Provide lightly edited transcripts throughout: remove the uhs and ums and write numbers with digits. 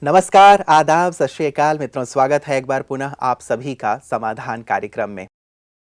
नमस्कार, आदाब, सत श्री अकाल मित्रों। स्वागत है एक बार पुनः आप सभी का समाधान कार्यक्रम में।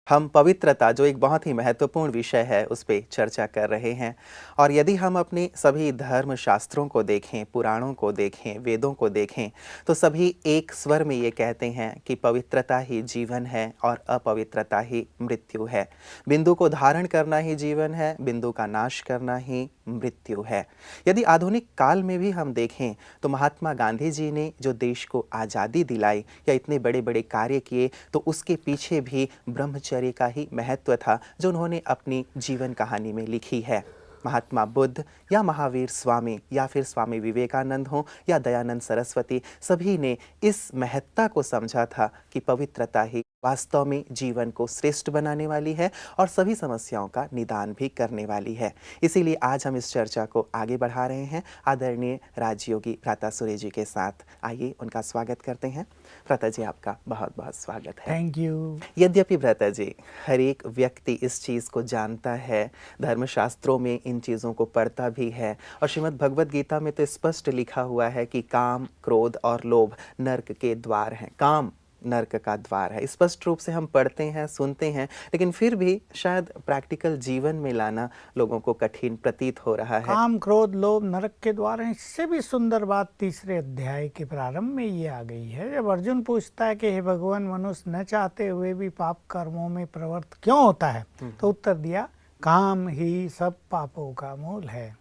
हम पवित्रता, जो एक बहुत ही महत्वपूर्ण विषय है, उस पे चर्चा कर रहे हैं। और यदि हम अपने सभी धर्म शास्त्रों को देखें, पुराणों को देखें, वेदों को देखें, तो सभी एक स्वर में ये कहते हैं कि पवित्रता ही जीवन है और अपवित्रता ही मृत्यु है। बिंदु को धारण करना ही जीवन है, बिंदु का नाश करना ही मृत्यु है। यदि आधुनिक काल में भी हम देखें तो महात्मा गांधी जी ने जो देश को आज़ादी दिलाई या इतने बड़े बड़े कार्य किए, तो उसके पीछे भी ब्रह्मचर्य का ही महत्व था, जो उन्होंने अपनी जीवन कहानी में लिखी है। महात्मा बुद्ध या महावीर स्वामी या फिर स्वामी विवेकानंद हों या दयानंद सरस्वती, सभी ने इस महत्ता को समझा था कि पवित्रता ही वास्तव में जीवन को श्रेष्ठ बनाने वाली है और सभी समस्याओं का निदान भी करने वाली है। इसीलिए आज हम इस चर्चा को आगे बढ़ा रहे हैं आदरणीय राजयोगी भ्राता सूर्य जी के साथ। आइए उनका स्वागत करते हैं। भ्राता जी, आपका बहुत बहुत स्वागत है। Thank you. यद्यपि भ्राता जी, हर एक व्यक्ति इस चीज़ को जानता है, धर्मशास्त्रों में इन चीज़ों को पढ़ता भी है, और श्रीमद् भगवद गीता में तो स्पष्ट लिखा हुआ है कि काम, क्रोध और लोभ नर्क के द्वार हैं। काम नर्क का द्वार है, स्पष्ट रूप से हम पढ़ते हैं, सुनते हैं, लेकिन फिर भी शायद प्रैक्टिकल जीवन में लाना लोगों को कठिन प्रतीत हो रहा है। काम, क्रोध, लोभ नरक के द्वार हैं। इससे भी सुंदर बात तीसरे अध्याय के प्रारंभ में ये आ गई है, जब अर्जुन पूछता है कि हे भगवान, मनुष्य न चाहते हुए भी पाप कर्मों में प्रवृत्त क्यों होता है, तो उत्तर दिया, काम ही सब पापों का मूल है।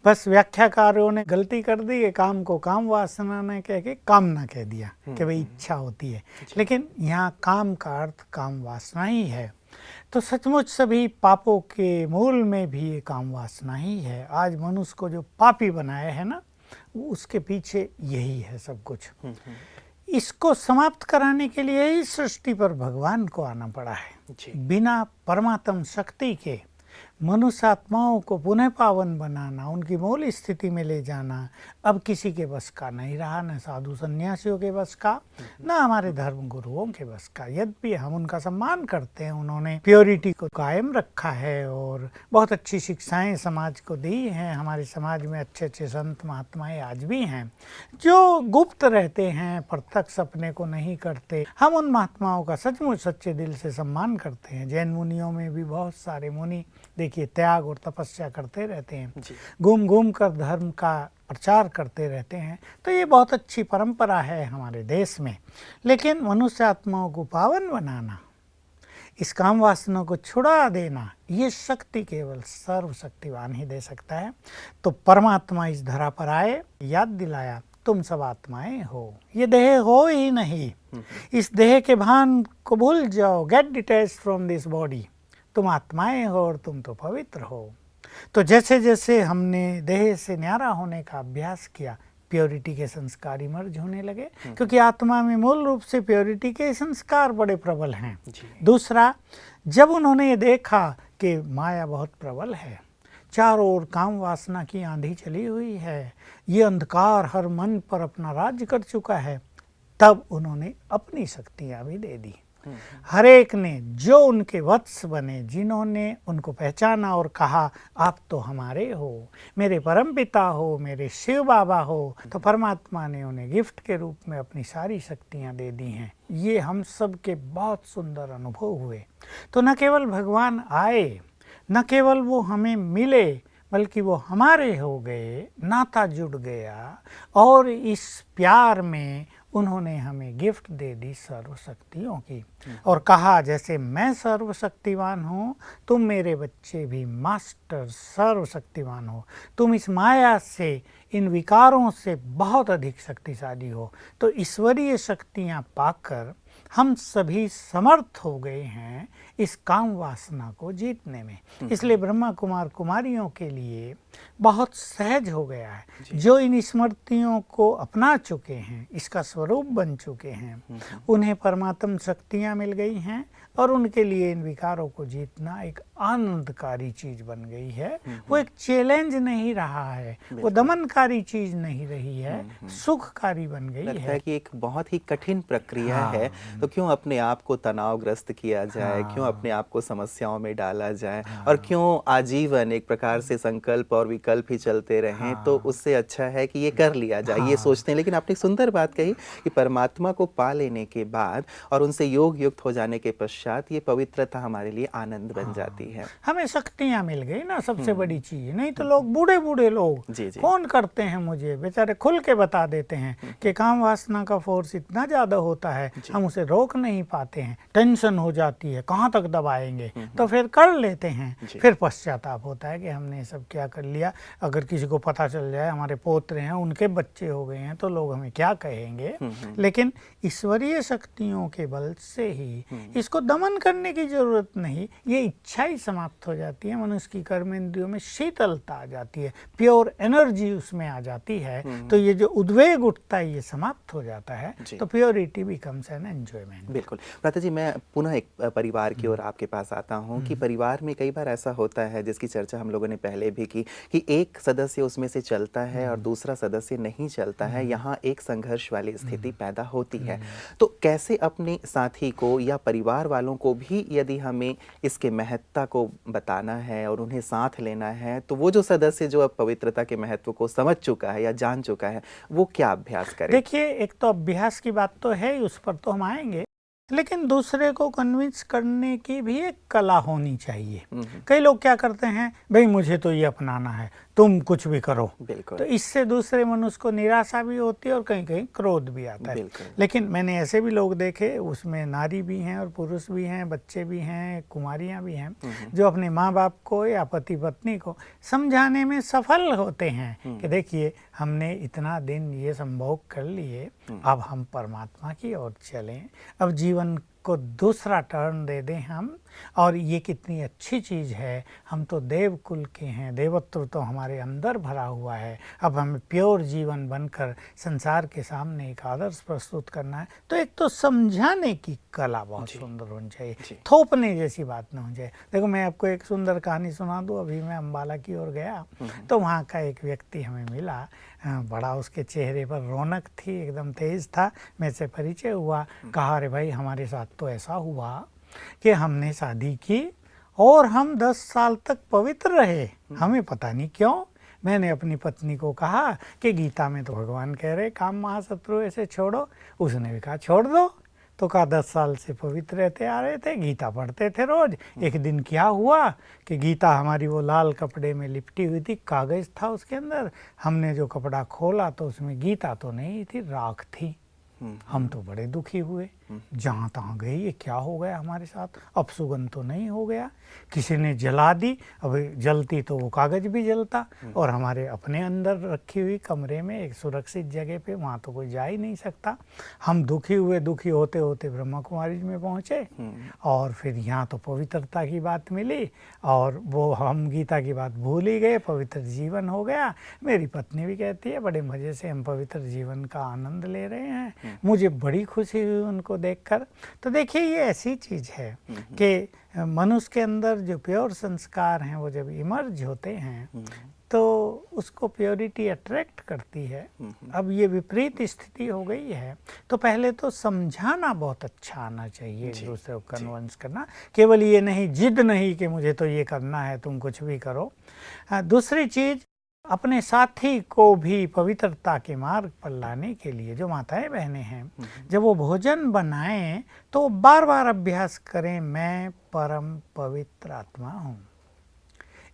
बस व्याख्याकारों ने गलती कर दी है, काम को काम वासना ने कह के कामना कह दिया कि भाई इच्छा होती है, लेकिन यहाँ काम का अर्थ काम वासना ही है। तो सचमुच सभी पापों के मूल में भी ये काम वासना ही है। आज मनुष्य को जो पापी बनाया है ना, उसके पीछे यही है सब कुछ। इसको समाप्त कराने के लिए ही सृष्टि पर भगवान को आना पड़ा है। बिना परमात्म शक्ति के मनुष्य आत्माओं को पुनः पावन बनाना, उनकी मूल स्थिति में ले जाना अब किसी के बस का नहीं रहा, न साधु सन्यासियों के बस का, न हमारे धर्म गुरुओं के बस का। यद्यपि हम उनका सम्मान करते हैं, उन्होंने प्योरिटी को कायम रखा है और बहुत अच्छी शिक्षाएं समाज को दी हैं। हमारे समाज में अच्छे अच्छे संत महात्माएं आज भी हैं जो गुप्त रहते हैं, प्रत्यक्ष अपने को नहीं करते। हम उन महात्माओं का सचमुच सच्चे दिल से सम्मान करते हैं। जैन मुनियों में भी बहुत सारे मुनि देखिए त्याग और तपस्या करते रहते हैं, घूम घूम कर धर्म का प्रचार करते रहते हैं। तो ये बहुत अच्छी परंपरा है हमारे देश में। लेकिन मनुष्य आत्माओं को पावन बनाना, इस काम वासना को छुड़ा देना, ये शक्ति केवल सर्वशक्तिवान ही दे सकता है। तो परमात्मा इस धरा पर आए, याद दिलाया, तुम सब आत्माएं हो, ये देह हो ही नहीं, इस देह के भान को भूल जाओ, get detached from this body. तुम आत्माएं हो और तुम तो पवित्र हो। तो जैसे जैसे हमने देह से न्यारा होने का अभ्यास किया, प्योरिटी के संस्कार इमर्ज होने लगे, क्योंकि आत्मा में मूल रूप से प्योरिटी के संस्कार बड़े प्रबल हैं। दूसरा, जब उन्होंने ये देखा कि माया बहुत प्रबल है, चारों ओर काम वासना की आंधी चली हुई है, ये अंधकार हर मन पर अपना राज्य कर चुका है, तब उन्होंने अपनी शक्तियां भी दे दी। हर एक ने जो उनके वत्स बने, जिन्होंने उनको पहचाना और कहा आप तो हमारे हो, मेरे परम पिता हो, मेरे शिव बाबा हो, तो परमात्मा ने उन्हें गिफ्ट के रूप में अपनी सारी शक्तियां दे दी हैं। ये हम सब के बहुत सुंदर अनुभव हुए। तो न केवल भगवान आए, न केवल वो हमें मिले, बल्कि वो हमारे हो गए, नाता जुड़ गया, और इस प्यार में उन्होंने हमें गिफ्ट दे दी सर्वशक्तियों की, और कहा जैसे मैं सर्वशक्तिवान हूँ, तुम मेरे बच्चे भी मास्टर सर्वशक्तिवान हो। तुम इस माया से, इन विकारों से बहुत अधिक शक्तिशाली हो। तो ईश्वरीय शक्तियाँ पाकर हम सभी समर्थ हो गए हैं इस काम वासना को जीतने में। इसलिए ब्रह्मा कुमार कुमारियों के लिए बहुत सहज हो गया है। जो इन स्मृतियों को अपना चुके हैं, इसका स्वरूप बन चुके हैं, उन्हें परमात्म शक्तियाँ मिल गई हैं, और उनके लिए इन विकारों को जीतना एक आनंदकारी चीज बन गई है। वो एक चैलेंज नहीं रहा है, वो दमनकारी चीज नहीं रही है, सुखकारी बन गई लगता है कि एक बहुत ही कठिन प्रक्रिया है, तो क्यों अपने आप को तनावग्रस्त किया जाए, क्यों अपने आप को समस्याओं में डाला जाए, और क्यों आजीवन एक प्रकार से संकल्प और विकल्प ही चलते रहें। तो उससे अच्छा है कि ये कर लिया जाए, ये सोचते हैं। लेकिन आपने एक सुंदर बात कही कि परमात्मा को पा लेने के बाद और उनसे योग युक्त हो जाने के पश्चात ये पवित्रता हमारे लिए आनंद बन जाती है। हमें शक्तियां मिल गई ना, सबसे बड़ी चीज। नहीं तो लोग बूढ़े बूढ़े लोग फोन करते हैं मुझे, बेचारे खुल के बता देते हैं कि काम वासना का फोर्स इतना ज्यादा होता है, हम उसे रोक नहीं पाते हैं, टेंशन हो जाती है, कहाँ तक दबाएंगे। तो फिर कर लेते हैं, फिर पश्चाताप होता है कि हमने सब क्या कर लिया। अगर किसी को पता चल जाए हमारे पोत्र हैं, उनके बच्चे हो गए हैं, तो लोग हमें क्या कहेंगे। लेकिन ईश्वरीय शक्तियों के बल से ही इसको दमन करने की जरूरत नहीं, ये इच्छा ही समाप्त हो जाती है। मनुष्य की कर्मेंद्रियों में शीतलता आ जाती है, प्योर एनर्जी उसमें आ जाती है। तो ये जो उद्वेग उठता है ये समाप्त हो जाता है, तो प्योरिटी बिकम्स एन एंजॉयमेंट। बिल्कुल। भ्राता जी, मैं पुनः एक परिवार की ओर आपके पास आता हूँ कि परिवार में कई बार ऐसा होता है, जिसकी चर्चा हम लोगों ने पहले भी की, कि एक सदस्य उसमें से चलता है और दूसरा सदस्य नहीं चलता है। यहाँ एक संघर्ष वाली स्थिति पैदा होती है। तो कैसे अपने साथी को या परिवार वालों को भी यदि हमें इसके महत्ता को बताना है और उन्हें साथ लेना है, तो वो जो सदस्य जो अब पवित्रता के महत्व को समझ चुका है या जान चुका है, वो क्या अभ्यास करे? देखिए, एक तो अभ्यास की बात तो है ही, उस पर तो हम आएंगे, लेकिन दूसरे को कन्विंस करने की भी एक कला होनी चाहिए। कई लोग क्या करते हैं, भाई मुझे तो ये अपनाना है, तुम कुछ भी करो। बिल्कुल। तो इससे दूसरे मनुष्य को निराशा भी होती है और कहीं कहीं क्रोध भी आता है। लेकिन मैंने ऐसे भी लोग देखे, उसमें नारी भी हैं और पुरुष भी हैं, बच्चे भी हैं, कुमारियां भी हैं, जो अपने माँ बाप को या पति पत्नी को समझाने में सफल होते हैं कि देखिए हमने इतना दिन ये संभोग कर लिए, अब हम परमात्मा की ओर चलें, अब जीवन को दूसरा टर्न दे दें हम। और ये कितनी अच्छी चीज़ है, हम तो देव कुल के हैं, देवत्व तो हमारे अंदर भरा हुआ है, अब हमें प्योर जीवन बनकर संसार के सामने एक आदर्श प्रस्तुत करना है। तो एक तो समझाने की कला बहुत सुंदर होनी चाहिए, थोपने जैसी बात ना हो जाए। देखो, मैं आपको एक सुंदर कहानी सुना दूँ। अभी मैं अम्बाला की ओर गया, तो वहाँ का एक व्यक्ति हमें मिला, बड़ा उसके चेहरे पर रौनक थी, एकदम तेज था। मेरे से परिचय हुआ, कहा अरे भाई हमारे साथ तो ऐसा हुआ कि हमने शादी की और हम 10 साल तक पवित्र रहे, हमें पता नहीं क्यों। मैंने अपनी पत्नी को कहा कि गीता में तो भगवान कह रहे काम महाशत्रु ऐसे छोड़ो, उसने भी कहा छोड़ दो। तो कहा 10 साल से पवित्र रहते आ रहे थे, गीता पढ़ते थे रोज। एक दिन क्या हुआ कि गीता हमारी वो लाल कपड़े में लिपटी हुई थी, कागज था उसके अंदर, हमने जो कपड़ा खोला तो उसमें गीता तो नहीं थी, राख थी। हम तो बड़े दुखी हुए, जहाँ तहाँ गई ये क्या हो गया हमारे साथ, अपशुगन तो नहीं हो गया, किसी ने जला दी। अब जलती तो वो कागज भी जलता, और हमारे अपने अंदर रखी हुई कमरे में एक सुरक्षित जगह पे, वहाँ तो कोई जा ही नहीं सकता। हम दुखी हुए, दुखी होते होते ब्रह्मा कुमारी में पहुँचे, और फिर यहाँ तो पवित्रता की बात मिली, और वो हम गीता की बात भूल ही गए, पवित्र जीवन हो गया। मेरी पत्नी भी कहती है बड़े मज़े से हम पवित्र जीवन का आनंद ले रहे हैं। मुझे बड़ी खुशी हुई उनको देखकर। तो देखिए, ये ऐसी चीज़ है कि मनुष्य के अंदर जो प्योर संस्कार हैं वो जब इमर्ज होते हैं तो उसको प्योरिटी अट्रैक्ट करती है। अब ये विपरीत स्थिति हो गई है, तो पहले तो समझाना बहुत अच्छा आना चाहिए, एक दूसरे को कन्विंस करना, केवल ये नहीं, जिद नहीं कि मुझे तो ये करना है तुम कुछ भी करो। दूसरी चीज़, अपने साथी को भी पवित्रता के मार्ग पर लाने के लिए जो माताएं बहनें हैं, जब वो भोजन बनाएं तो बार बार अभ्यास करें, मैं परम पवित्र आत्मा हूँ।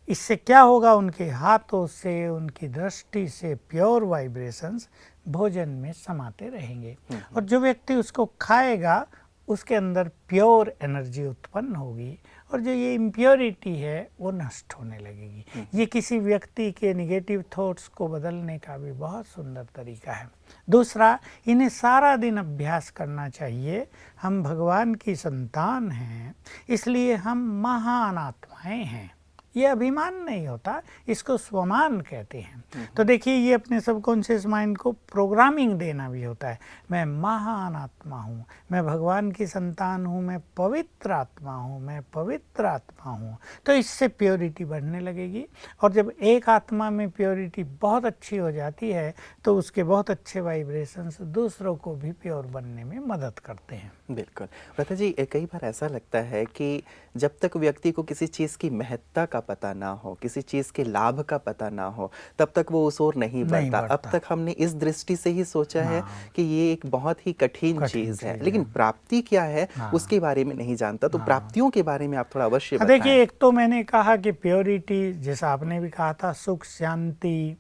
इससे क्या होगा, उनके हाथों से, उनकी दृष्टि से प्योर वाइब्रेशंस भोजन में समाते रहेंगे, और जो व्यक्ति उसको खाएगा उसके अंदर प्योर एनर्जी उत्पन्न होगी, और जो ये इम्प्योरिटी है वो नष्ट होने लगेगी। ये किसी व्यक्ति के निगेटिव थॉट्स को बदलने का भी बहुत सुंदर तरीका है। दूसरा, इन्हें सारा दिन अभ्यास करना चाहिए। हम भगवान की संतान हैं, इसलिए हम महान आत्माएं हैं, ये अभिमान नहीं होता, इसको स्वमान कहते हैं। तो देखिए, ये अपने सबकॉन्शियस माइंड को प्रोग्रामिंग देना भी होता है। मैं महान आत्मा हूँ, मैं भगवान की संतान हूँ, मैं पवित्र आत्मा हूँ, मैं पवित्र आत्मा हूँ। तो इससे प्योरिटी बढ़ने लगेगी, और जब एक आत्मा में प्योरिटी बहुत अच्छी हो जाती है तो उसके बहुत अच्छे वाइब्रेशंस दूसरों को भी प्योर बनने में मदद करते हैं। बिल्कुल। प्रथा जी, कई बार ऐसा लगता है कि जब तक व्यक्ति को किसी चीज़ की महत्ता का पता ना हो, किसी चीज़ के लाभ का पता ना हो, तब तक वो उस ओर नहीं बढ़ता। अब तक हमने इस दृष्टि से ही सोचा है कि ये एक बहुत ही कठिन चीज़ है, लेकिन प्राप्ति क्या है उसके बारे में नहीं जानता। तो प्राप्तियों के बारे में आप थोड़ा अवश्य बताएं। देखिए, एक तो मैंने कहा कि प्योरिटी, जैसा आपने भी कहा था, सुख, शांति,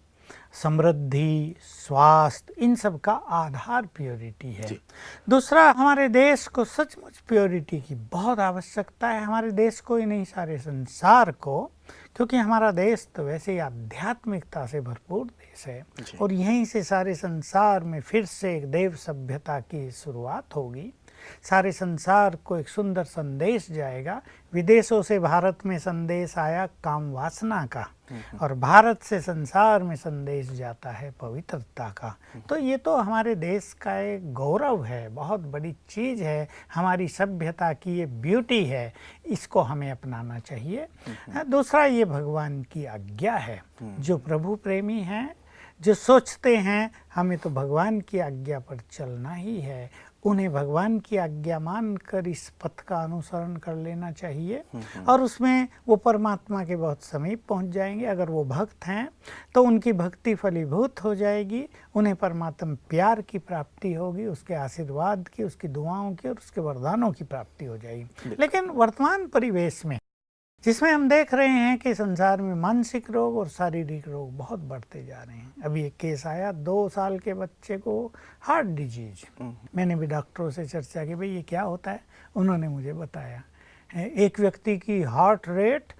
समृद्धि, स्वास्थ्य, इन सब का आधार प्योरिटी है। दूसरा, हमारे देश को सचमुच प्योरिटी की बहुत आवश्यकता है। हमारे देश को ही नहीं, सारे संसार को, क्योंकि हमारा देश तो वैसे ही आध्यात्मिकता से भरपूर देश है, और यहीं से सारे संसार में फिर से एक देव सभ्यता की शुरुआत होगी। सारे संसार को एक सुंदर संदेश जाएगा। विदेशों से भारत में संदेश आया काम वासना का, और भारत से संसार में संदेश जाता है पवित्रता का। तो ये तो हमारे देश का एक गौरव है, बहुत बड़ी चीज़ है, हमारी सभ्यता की ये ब्यूटी है, इसको हमें अपनाना चाहिए। दूसरा, ये भगवान की आज्ञा है। जो प्रभु प्रेमी हैं, जो सोचते हैं हमें तो भगवान की आज्ञा पर चलना ही है, उन्हें भगवान की आज्ञा मानकर इस पथ का अनुसरण कर लेना चाहिए, और उसमें वो परमात्मा के बहुत समीप पहुंच जाएंगे। अगर वो भक्त हैं तो उनकी भक्ति फलीभूत हो जाएगी, उन्हें परमात्मा प्यार की प्राप्ति होगी, उसके आशीर्वाद की, उसकी दुआओं की और उसके वरदानों की प्राप्ति हो जाएगी। लेकिन वर्तमान परिवेश में, जिसमें हम देख रहे हैं कि संसार में मानसिक रोग और शारीरिक रोग बहुत बढ़ते जा रहे हैं। अभी एक केस आया, 2 साल के बच्चे को हार्ट डिजीज। मैंने भी डॉक्टरों से चर्चा की, भाई ये क्या होता है। उन्होंने मुझे बताया, एक व्यक्ति की हार्ट रेट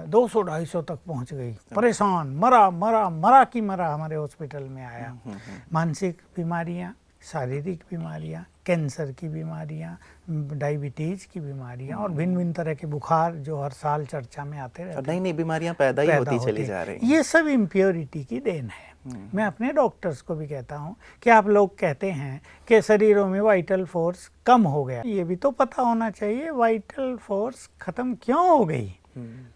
200-250 तक पहुंच गई, परेशान, मरा की मरा हमारे हॉस्पिटल में आया। मानसिक बीमारियां, शारीरिक बीमारियां, कैंसर की बीमारियां, डायबिटीज़ की बीमारियां, और भिन्न भिन्न तरह के बुखार जो हर साल चर्चा में आते रहते हैं। नई नई बीमारियां पैदा ही होती चली जा रही हैं। ये सब इम्प्योरिटी की देन है। मैं अपने डॉक्टर्स को भी कहता हूँ कि आप लोग कहते हैं कि शरीरों में वाइटल फोर्स कम हो गया, ये भी तो पता होना चाहिए वाइटल फोर्स खत्म क्यों हो गई,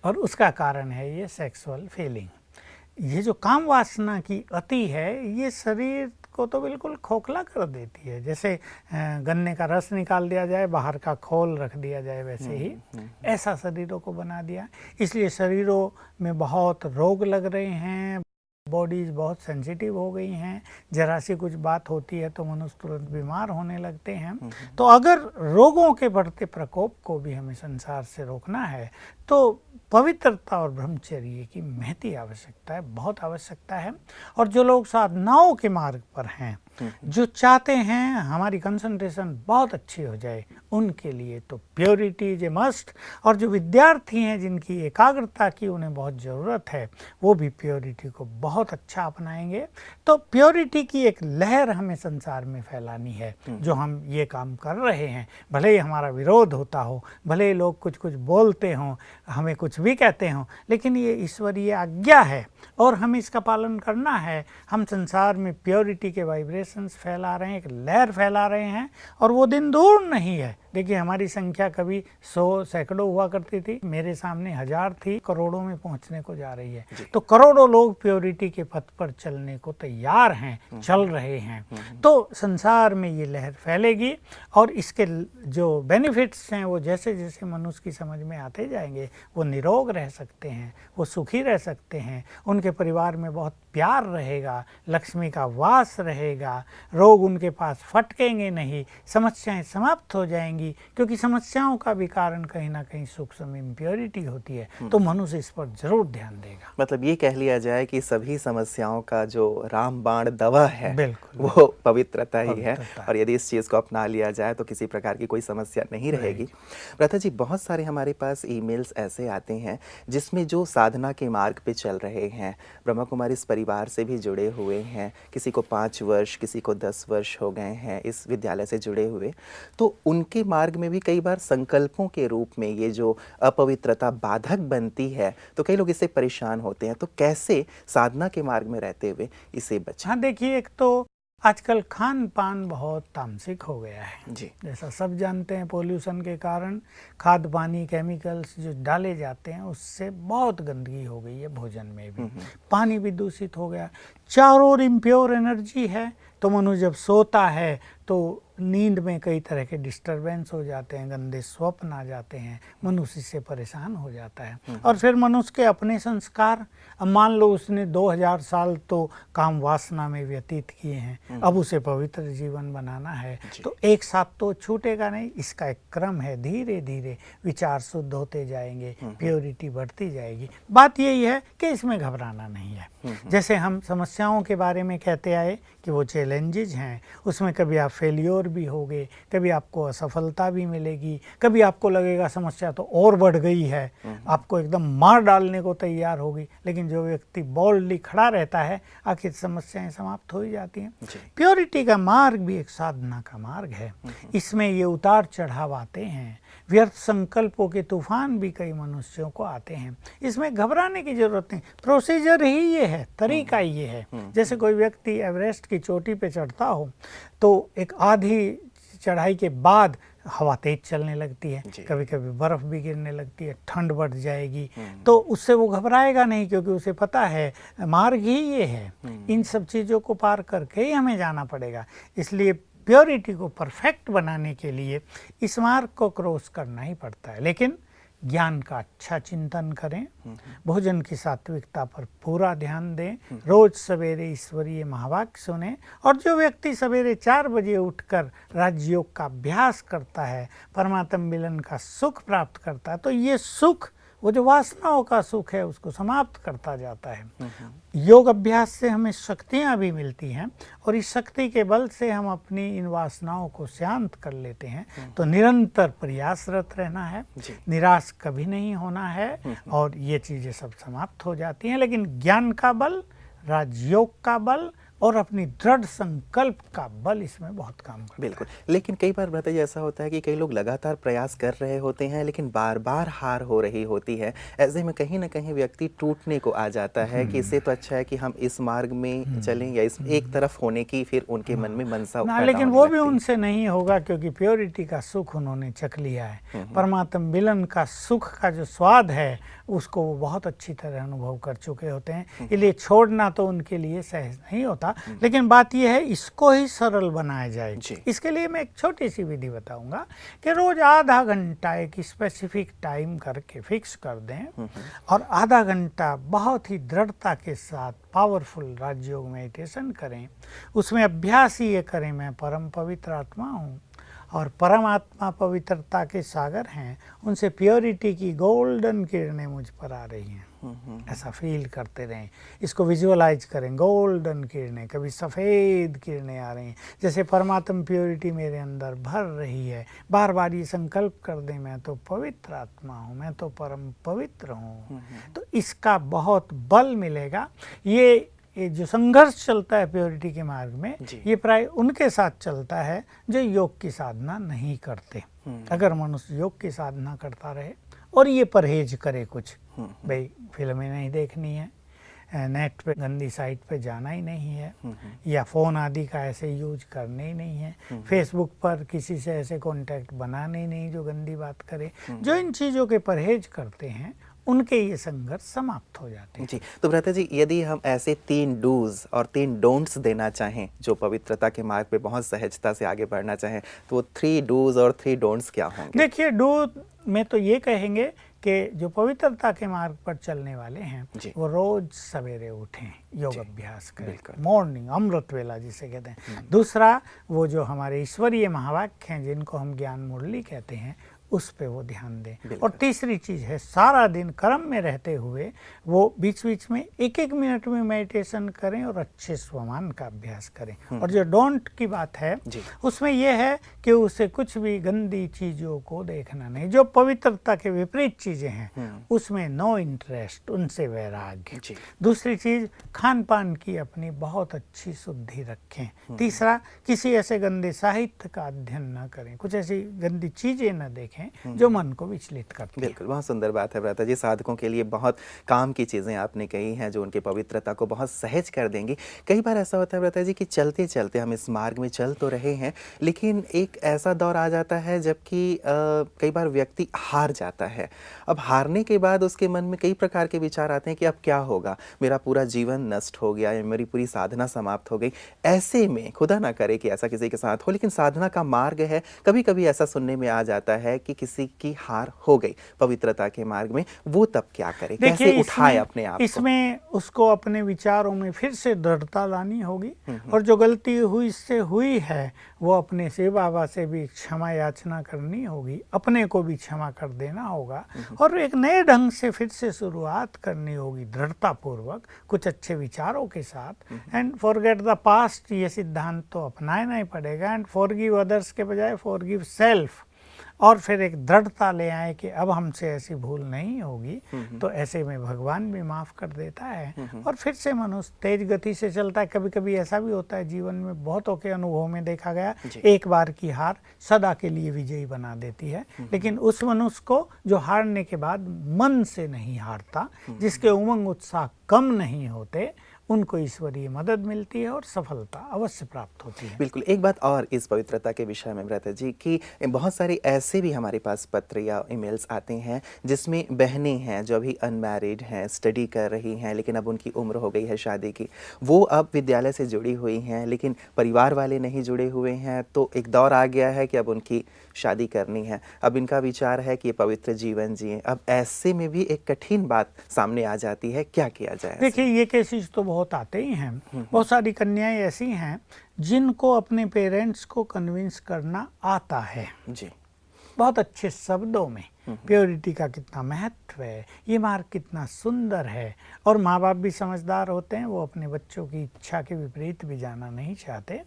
और उसका कारण है ये सेक्सुअल फीलिंग। ये जो काम वासना की अति है, ये शरीर को तो बिल्कुल खोखला कर देती है। जैसे गन्ने का रस निकाल दिया जाए, बाहर का खोल रख दिया जाए, वैसे ही ऐसा शरीरों को बना दिया। इसलिए शरीरों में बहुत रोग लग रहे हैं, बॉडीज बहुत सेंसिटिव हो गई हैं, जरा सी कुछ बात होती है तो मनुष्य तुरंत बीमार होने लगते हैं। तो अगर रोगों के बढ़ते प्रकोप को भी हमें संसार से रोकना है तो पवित्रता और ब्रह्मचर्य की महती आवश्यकता है, बहुत आवश्यकता है। और जो लोग साधनाओं के मार्ग पर हैं, जो चाहते हैं हमारी कंसंट्रेशन बहुत अच्छी हो जाए, उनके लिए तो प्योरिटी इज ए मस्ट। और जो विद्यार्थी हैं, जिनकी एकाग्रता की उन्हें बहुत ज़रूरत है, वो भी प्योरिटी को बहुत अच्छा अपनाएंगे। तो प्योरिटी की एक लहर हमें संसार में फैलानी है, जो हम ये काम कर रहे हैं। भले ही हमारा विरोध होता हो, भले ही लोग कुछ कुछ बोलते हों, हमें कुछ भी कहते हों, लेकिन ये ईश्वरीय आज्ञा है और हमें इसका पालन करना है। हम संसार में प्योरिटी के वाइब्रेशंस फैला रहे हैं, एक लहर फैला रहे हैं, और वो दिन दूर नहीं है। देखिए, हमारी संख्या कभी 100 सैकड़ों हुआ करती थी, मेरे सामने 1000 थी, करोड़ों में पहुंचने को जा रही है। तो करोड़ों लोग प्योरिटी के पथ पर चलने को तैयार हैं, चल रहे हैं। तो संसार में ये लहर फैलेगी, और इसके जो बेनिफिट्स हैं वो जैसे जैसे मनुष्य की समझ में आते जाएंगे, वो निरोग रह सकते हैं, वो सुखी रह सकते हैं, उनके परिवार में बहुत प्यार रहेगा, लक्ष्मी का वास रहेगा, रोग उनके पास फटकेंगे नहीं, समस्याएं समाप्त हो जाएंगी, क्योंकि समस्याओं का भी कारण कहीं ना कहीं सूक्ष्म इम्प्योरिटी होती है। तो मनुष्य इस पर जरूर ध्यान देगा। मतलब ये कह लिया जाए कि सभी समस्याओं का जो रामबाण दवा है, बिल्कुल, वो पवित्रता ही है, और यदि इस चीज़ को अपना लिया जाए तो किसी प्रकार की कोई समस्या नहीं रहेगी। प्रथा जी, बहुत सारे हमारे पास ईमेल्स ऐसे आते हैं जिसमें जो साधना के मार्ग पे चल रहे हैं, ब्रह्मा कुमारी इस परिवार से भी जुड़े हुए हैं, किसी को 5 वर्ष, किसी को 10 वर्ष हो गए हैं इस विद्यालय से जुड़े हुए, तो उनके मार्ग में भी कई बार संकल्पों के रूप में ये जो अपवित्रता बाधक बनती है, तो कई लोग इससे परेशान होते हैं। तो कैसे साधना के मार्ग में रहते हुए इसे बचें? हाँ, देखिए, एक तो आजकल खान पान बहुत तामसिक हो गया है जी। जैसा सब जानते हैं। पोल्यूशन के कारण खाद पानी केमिकल्स जो डाले जाते हैं उससे बहुत गंदगी हो गई है भोजन में भी। पानी भी दूषित हो गया, चारों ओर इम्प्योर एनर्जी है। तो मनुष्य जब सोता है तो नींद में कई तरह के डिस्टरबेंस हो जाते हैं, गंदे स्वप्न आ जाते हैं, मनुष्य इससे परेशान हो जाता है। और फिर मनुष्य के अपने संस्कार, अब मान लो उसने 2000 साल तो काम वासना में व्यतीत किए हैं, अब उसे पवित्र जीवन बनाना है तो एक साथ तो छूटेगा नहीं। इसका एक क्रम है, धीरे धीरे विचार शुद्ध होते जाएंगे, प्योरिटी बढ़ती जाएगी। बात यही है कि इसमें घबराना नहीं है। जैसे हम समस्याओं के बारे में कहते आए कि वो चैलेंजेज हैं, उसमें कभी आप फेलियर भी होगे, कभी आपको असफलता भी मिलेगी, कभी आपको लगेगा समस्या तो और बढ़ गई है, आपको एकदम मार डालने को तैयार होगी। लेकिन जो व्यक्ति बोल्डली खड़ा रहता है, आखिर समस्याएं समाप्त हो ही जाती हैं। प्योरिटी का मार्ग भी एक साधना का मार्ग है। इसमें ये उतार चढ़ाव आते हैं, व्यर्थ संकल्पों के तूफान भी कई मनुष्यों को आते हैं। इसमें घबराने की जरूरत नहीं, प्रोसीजर ही ये है, तरीका ये है। जैसे कोई व्यक्ति एवरेस्ट की चोटी पे चढ़ता हो तो एक आधी चढ़ाई के बाद हवा तेज चलने लगती है, कभी कभी बर्फ भी गिरने लगती है, ठंड बढ़ जाएगी, तो उससे वो घबराएगा नहीं, क्योंकि उसे पता है मार्ग ही ये है। इन सब चीज़ों को पार करके ही हमें जाना पड़ेगा। इसलिए प्योरिटी को परफेक्ट बनाने के लिए इस मार्ग को क्रॉस करना ही पड़ता है। लेकिन ज्ञान का अच्छा चिंतन करें, भोजन की सात्विकता पर पूरा ध्यान दें, रोज सवेरे ईश्वरीय महावाक्य सुने। और जो व्यक्ति सवेरे 4 बजे उठकर राजयोग का अभ्यास करता है, परमात्म मिलन का सुख प्राप्त करता है, तो ये सुख, वो जो वासनाओं का सुख है, उसको समाप्त करता जाता है। योग अभ्यास से हमें शक्तियाँ भी मिलती हैं और इस शक्ति के बल से हम अपनी इन वासनाओं को शांत कर लेते हैं। तो निरंतर प्रयासरत रहना है, निराश कभी नहीं होना है और ये चीज़ें सब समाप्त हो जाती हैं। लेकिन ज्ञान का बल, राजयोग का बल और अपनी दृढ़ संकल्प का बल इसमें बहुत काम करता है। बिल्कुल। लेकिन कई बार भ्राता जी ऐसा होता है कि कई लोग लगातार प्रयास कर रहे होते हैं, लेकिन बार बार हार हो रही होती है। ऐसे में कहीं ना कहीं व्यक्ति टूटने को आ जाता है कि इससे तो अच्छा है कि हम इस मार्ग में चलें, या इस एक तरफ होने की फिर उनके मन में मनसा ना, लेकिन वो भी उनसे नहीं होगा, क्योंकि प्योरिटी का सुख उन्होंने चख लिया है। परमात्म मिलन का सुख का जो स्वाद है उसको वो बहुत अच्छी तरह अनुभव कर चुके होते हैं। इसलिए छोड़ना तो उनके लिए सहज नहीं होता। लेकिन बात यह है, इसको ही सरल बनाया जाए। इसके लिए मैं एक छोटी सी विधि बताऊंगा कि रोज आधा घंटा एक स्पेसिफिक टाइम करके फिक्स कर दें और आधा घंटा बहुत ही दृढ़ता के साथ पावरफुल राजयोग मेडिटेशन करें। उसमें अभ्यास ही ये करें, मैं परम पवित्र आत्मा हूँ और परमात्मा पवित्रता के सागर हैं, उनसे प्योरिटी की गोल्डन किरणें मुझ पर आ रही हैं। ऐसा फील करते रहें, इसको विजुअलाइज करें। गोल्डन किरणें, कभी सफ़ेद किरणें आ रही हैं, जैसे परमात्मा प्योरिटी मेरे अंदर भर रही है। बार बार ये संकल्प कर दें, मैं तो पवित्र आत्मा हूँ, मैं तो परम पवित्र हूँ। तो इसका बहुत बल मिलेगा। ये जो संघर्ष चलता है प्योरिटी के मार्ग में, ये प्राय उनके साथ चलता है जो योग की साधना नहीं करते। अगर मनुष्य योग की साधना करता रहे और ये परहेज करे, कुछ भाई फिल्में नहीं देखनी है, नेट पे गंदी साइट पे जाना ही नहीं है, या फ़ोन आदि का ऐसे यूज करने ही नहीं है, फेसबुक पर किसी से ऐसे कॉन्टैक्ट बनाने ही नहीं जो गंदी बात करे, जो इन चीज़ों के परहेज करते हैं उनके ये संघर्ष समाप्त हो जाते हैं। जी, तो भ्राता जी, यदि हम ऐसे 3 डूज और 3 डोंट्स देना चाहें जो पवित्रता के मार्ग पे बहुत सहजता से आगे बढ़ना चाहें, तो वो 3 डूज और 3 डोंट्स क्या होंगे? देखिए, डू में तो ये कहेंगे कि जो पवित्रता के मार्ग पर चलने वाले हैं वो रोज सवेरे उठें, योग अभ्यास करें, मॉर्निंग अमृत वेला जिसे कहते हैं। दूसरा, वो जो हमारे ईश्वरीय महावाक्य हैं जिनको हम ज्ञान मुरली कहते हैं, उस पे वो ध्यान दें। और तीसरी चीज़ है, सारा दिन कर्म में रहते हुए वो बीच बीच में एक एक मिनट में मेडिटेशन करें और अच्छे स्वमान का अभ्यास करें। और जो डोंट की बात है उसमें यह है कि उसे कुछ भी गंदी चीज़ों को देखना नहीं, जो पवित्रता के विपरीत चीज़ें हैं उसमें नो इंटरेस्ट, उनसे वैराग्य। दूसरी चीज़, खान पान की अपनी बहुत अच्छी शुद्धि रखें। तीसरा, किसी ऐसे गंदे साहित्य का अध्ययन न करें, कुछ ऐसी गंदी चीज़ें न देखें जो मन को विचलित करती है। बिल्कुल, बहुत सुंदर बात है भ्राता जी। साधकों के लिए बहुत काम की चीज़ें आपने कही हैं जो उनके पवित्रता को बहुत सहज कर देंगी। कई बार ऐसा होता है भ्राता जी कि चलते चलते हम इस मार्ग में चल तो रहे हैं, लेकिन एक ऐसा दौर आ जाता है जबकि कई बार व्यक्ति हार जाता है। अब हारने के बाद उसके मन में कई प्रकार के विचार आते हैं कि अब क्या होगा, मेरा पूरा जीवन नष्ट हो गया या मेरी पूरी साधना समाप्त हो गई। ऐसे में खुदा ना करे कि ऐसा किसी के साथ हो, लेकिन साधना का मार्ग है, कभी कभी ऐसा सुनने में आ जाता है कि किसी की हार हो गई पवित्रता के मार्ग में, वो तब क्या करे, कैसे उठाए अपने आप को? इसमें उसको अपने विचारों में फिर से दृढ़ता लानी होगी और जो गलती हुई से हुई है वो अपने से बाबा से भी क्षमा याचना करनी होगी, अपने को भी क्षमा कर देना होगा और एक नए ढंग से फिर से शुरुआत करनी होगी दृढ़ता पूर्वक, कुछ अच्छे विचारों के साथ। एंड फॉरगेट द पास्ट, ये सिद्धांत तो अपनाना ही पड़ेगा। एंड फॉरगिव अदर्स के बजाय फॉरगिव सेल्फ, और फिर एक दृढ़ता ले आए कि अब हमसे ऐसी भूल नहीं होगी। तो ऐसे में भगवान भी माफ़ कर देता है और फिर से मनुष्य तेज गति से चलता है। कभी कभी ऐसा भी होता है जीवन में, बहुतों के अनुभव में देखा गया, एक बार की हार सदा के लिए विजयी बना देती है। लेकिन उस मनुष्य को जो हारने के बाद मन से नहीं हारता, जिसके उमंग उत्साह कम नहीं होते, उनको ईश्वरीय मदद मिलती है और सफलता अवश्य प्राप्त होती है। बिल्कुल। एक बात और इस पवित्रता के विषय में भ्राता जी कि बहुत सारे ऐसे भी हमारे पास पत्र या ईमेल्स आते हैं जिसमें बहनें हैं जो अभी अनमैरिड हैं, स्टडी कर रही हैं, लेकिन अब उनकी उम्र हो गई है शादी की। वो अब विद्यालय से जुड़ी हुई हैं लेकिन परिवार वाले नहीं जुड़े हुए हैं, तो एक दौर आ गया है कि अब उनकी शादी करनी है। अब इनका विचार है कि ये पवित्र जीवन जिए। अब ऐसे में भी एक कठिन बात सामने आ जाती है, क्या किया जाए? देखिए, ये केसेस तो बहुत आते ही हैं। बहुत सारी कन्याएं ऐसी हैं जिनको अपने पेरेंट्स को कन्विंस करना आता है जी, बहुत अच्छे शब्दों में, प्योरिटी का कितना महत्व है, ये मार्ग कितना सुंदर है। और माँ बाप भी समझदार होते हैं, वो अपने बच्चों की इच्छा के विपरीत भी जाना नहीं चाहते।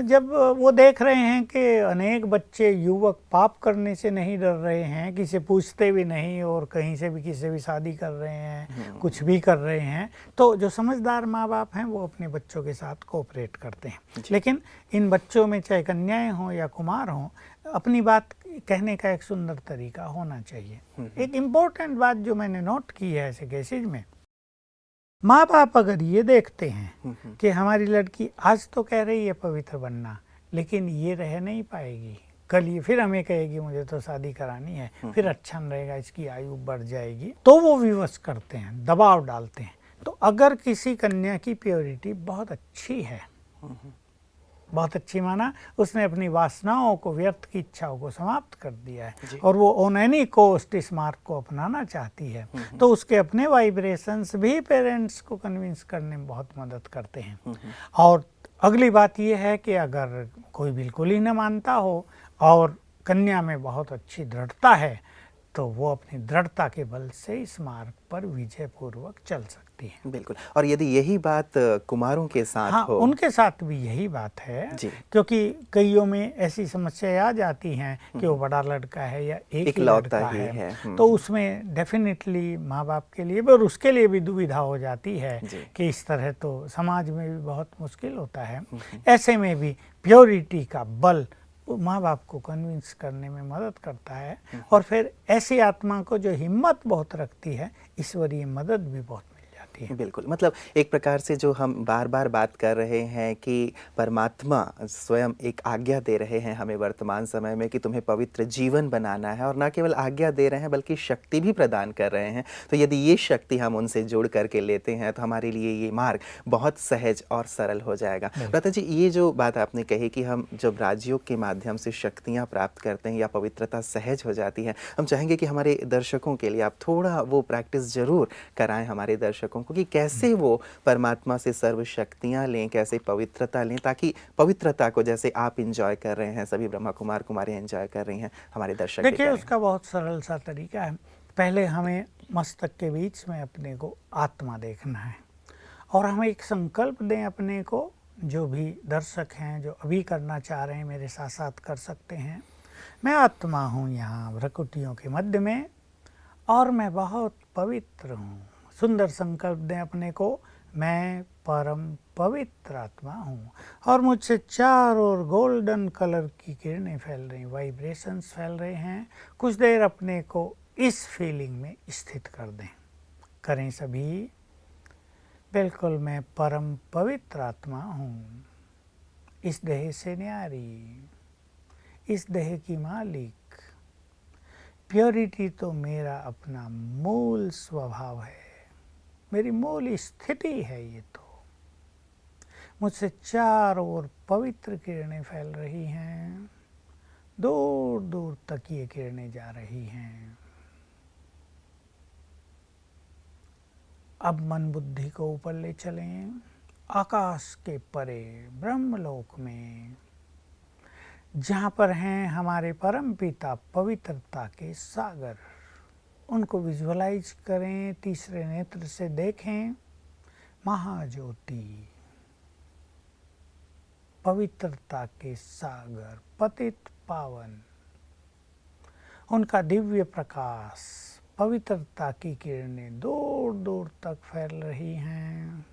जब वो देख रहे हैं कि अनेक बच्चे युवक पाप करने से नहीं डर रहे हैं, किसी पूछते भी नहीं और कहीं से भी किसी से भी शादी कर रहे हैं, कुछ भी कर रहे हैं, तो जो समझदार माँ बाप हैं वो अपने बच्चों के साथ कोऑपरेट करते हैं। लेकिन इन बच्चों में चाहे कन्याएं हों या कुमार हों, अपनी बात कहने का एक सुंदर तरीका होना चाहिए। एक इम्पोर्टेंट बात जो मैंने नोट की है ऐसे केसेज में, माँ बाप अगर ये देखते हैं कि हमारी लड़की आज तो कह रही है पवित्र बनना, लेकिन ये रह नहीं पाएगी, कल ये फिर हमें कहेगी मुझे तो शादी करानी है, फिर अच्छा नहीं रहेगा, इसकी आयु बढ़ जाएगी, तो वो विवश करते हैं, दबाव डालते हैं। तो अगर किसी कन्या की प्योरिटी बहुत अच्छी है, बहुत अच्छी माना उसने अपनी वासनाओं को, व्यर्थ की इच्छाओं को समाप्त कर दिया है और वो ऑन एनी कॉस्ट इस मार्ग को अपनाना चाहती है, तो उसके अपने वाइब्रेशंस भी पेरेंट्स को कन्विंस करने में बहुत मदद करते हैं। और अगली बात यह है कि अगर कोई बिल्कुल ही न मानता हो और कन्या में बहुत अच्छी दृढ़ता है, तो वो अपनी दृढ़ता के बल से इस मार्ग पर विजय पूर्वक चल सकती है। बिल्कुल। और यदि यही बात कुमारों के साथ हो, उनके साथ भी यही बात है जी। क्योंकि कईयों में ऐसी समस्याएं आ जाती हैं कि वो बड़ा लड़का है या एक ही लड़का है, तो उसमें डेफिनेटली माँ बाप के लिए भी और उसके लिए भी दुविधा हो जाती है कि इस तरह तो समाज में भी बहुत मुश्किल होता है। ऐसे में भी प्योरिटी का बल माँ बाप को कन्विंस करने में मदद करता है और फिर ऐसी आत्मा को जो हिम्मत बहुत रखती है, ईश्वरीय मदद भी बहुत मिल जाती है। बिल्कुल। मतलब एक प्रकार से जो हम बार बार बात कर रहे हैं कि परमात्मा स्वयं एक आज्ञा दे रहे हैं हमें वर्तमान समय में कि तुम्हें पवित्र जीवन बनाना है, और न केवल आज्ञा दे रहे हैं बल्कि शक्ति भी प्रदान कर रहे हैं। तो यदि ये शक्ति हम उनसे जोड़ करके लेते हैं तो हमारे लिए ये मार्ग बहुत सहज और सरल हो जाएगा। भ्राता जी, ये जो बात आपने कही कि हम जब राजयोग के माध्यम से शक्तियाँ प्राप्त करते हैं या पवित्रता सहज हो जाती है, हम चाहेंगे कि हमारे दर्शकों के लिए आप थोड़ा वो प्रैक्टिस जरूर कराएं हमारे दर्शकों लोगों को कि कैसे वो परमात्मा से सर्व शक्तियाँ लें, कैसे पवित्रता लें, ताकि पवित्रता को जैसे आप एंजॉय कर रहे हैं, सभी ब्रह्मा कुमार कुमारी एंजॉय कर रही हैं, हमारे दर्शक भी देखिए करें। उसका बहुत सरल सा तरीका है। पहले हमें मस्तक के बीच में अपने को आत्मा देखना है और हम एक संकल्प दें अपने को, जो भी दर्शक हैं जो अभी करना चाह रहे हैं मेरे साथ साथ कर सकते हैं। मैं आत्मा हूँ यहाँ भ्रकुटियों के मध्य में और मैं बहुत पवित्र हूँ। सुंदर संकल्प दें अपने को, मैं परम पवित्र आत्मा हूँ और मुझसे चारों ओर गोल्डन कलर की किरणें फैल रही, वाइब्रेशंस फैल रहे हैं। कुछ देर अपने को इस फीलिंग में स्थित कर दें। करें सभी। बिल्कुल मैं परम पवित्र आत्मा हूँ, इस देह से न्यारी, इस देह की मालिक। प्योरिटी तो मेरा अपना मूल स्वभाव है, मेरी मूल स्थिति है। ये तो मुझसे चारों ओर पवित्र किरणें फैल रही हैं, दूर दूर तक ये किरणें जा रही हैं। अब मन बुद्धि को ऊपर ले चलें, आकाश के परे ब्रह्मलोक में, जहाँ पर हैं हमारे परम पिता पवित्रता के सागर। उनको विजुअलाइज करें, तीसरे नेत्र से देखें। महाज्योति, पवित्रता के सागर, पतित पावन, उनका दिव्य प्रकाश, पवित्रता की किरणें दूर दूर तक फैल रही हैं।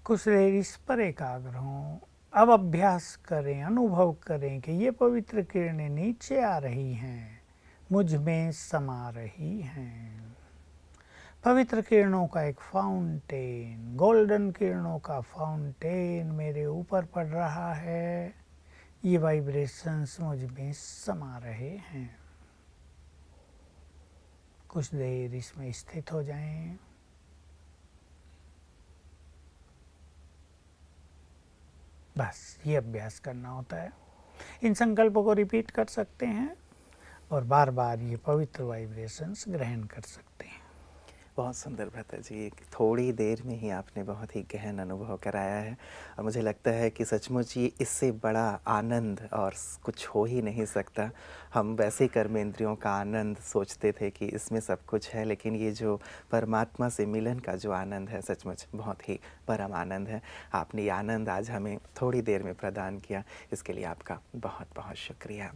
कुछ देर इस पर एकाग्र हों। अब अभ्यास करें, अनुभव करें कि ये पवित्र किरणें नीचे आ रही हैं, मुझ में समा रही हैं। पवित्र किरणों का एक फाउंटेन, गोल्डन किरणों का फाउंटेन मेरे ऊपर पड़ रहा है। ये वाइब्रेशंस मुझ में समा रहे हैं। कुछ देर इसमें स्थित हो जाएं। बस ये अभ्यास करना होता है। इन संकल्पों को रिपीट कर सकते हैं और बार बार ये पवित्र वाइब्रेशंस ग्रहण कर सकते हैं। बहुत सुंदर भ्राता जी, थोड़ी देर में ही आपने बहुत ही गहन अनुभव कराया है और मुझे लगता है कि सचमुच ये इससे बड़ा आनंद और कुछ हो ही नहीं सकता। हम वैसे कर्मेंद्रियों का आनंद सोचते थे कि इसमें सब कुछ है, लेकिन ये जो परमात्मा से मिलन का जो आनंद है सचमुच बहुत ही परम आनंद है। आपने ये आनंद आज हमें थोड़ी देर में प्रदान किया, इसके लिए आपका बहुत बहुत शुक्रिया।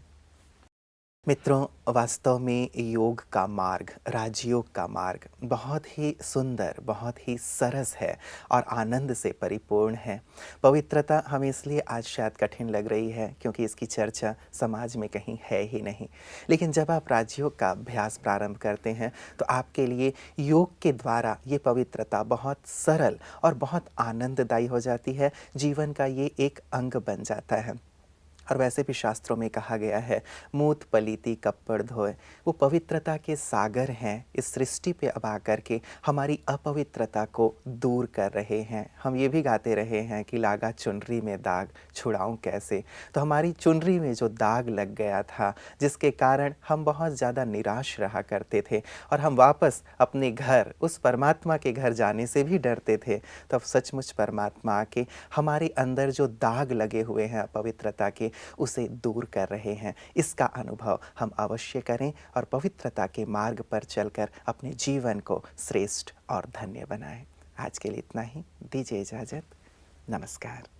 मित्रों, वास्तव में योग का मार्ग, राजयोग का मार्ग बहुत ही सुंदर, बहुत ही सरस है और आनंद से परिपूर्ण है। पवित्रता हमें इसलिए आज शायद कठिन लग रही है क्योंकि इसकी चर्चा समाज में कहीं है ही नहीं। लेकिन जब आप राजयोग का अभ्यास प्रारंभ करते हैं तो आपके लिए योग के द्वारा ये पवित्रता बहुत सरल और बहुत आनंददायी हो जाती है। जीवन का ये एक अंग बन जाता है। और वैसे भी शास्त्रों में कहा गया है, मूत पलीती कप्पड़ धोए। वो पवित्रता के सागर हैं, इस सृष्टि पे अब आकर के हमारी अपवित्रता को दूर कर रहे हैं। हम ये भी गाते रहे हैं कि लागा चुनरी में दाग छुड़ाऊं कैसे। तो हमारी चुनरी में जो दाग लग गया था, जिसके कारण हम बहुत ज़्यादा निराश रहा करते थे और हम वापस अपने घर, उस परमात्मा के घर जाने से भी डरते थे, तो अब सचमुच परमात्मा आके हमारे अंदर जो दाग लगे हुए हैं अपवित्रता के, उसे दूर कर रहे हैं। इसका अनुभव हम अवश्य करें और पवित्रता के मार्ग पर चलकर अपने जीवन को श्रेष्ठ और धन्य बनाएं। आज के लिए इतना ही, दीजिए इजाज़त। नमस्कार।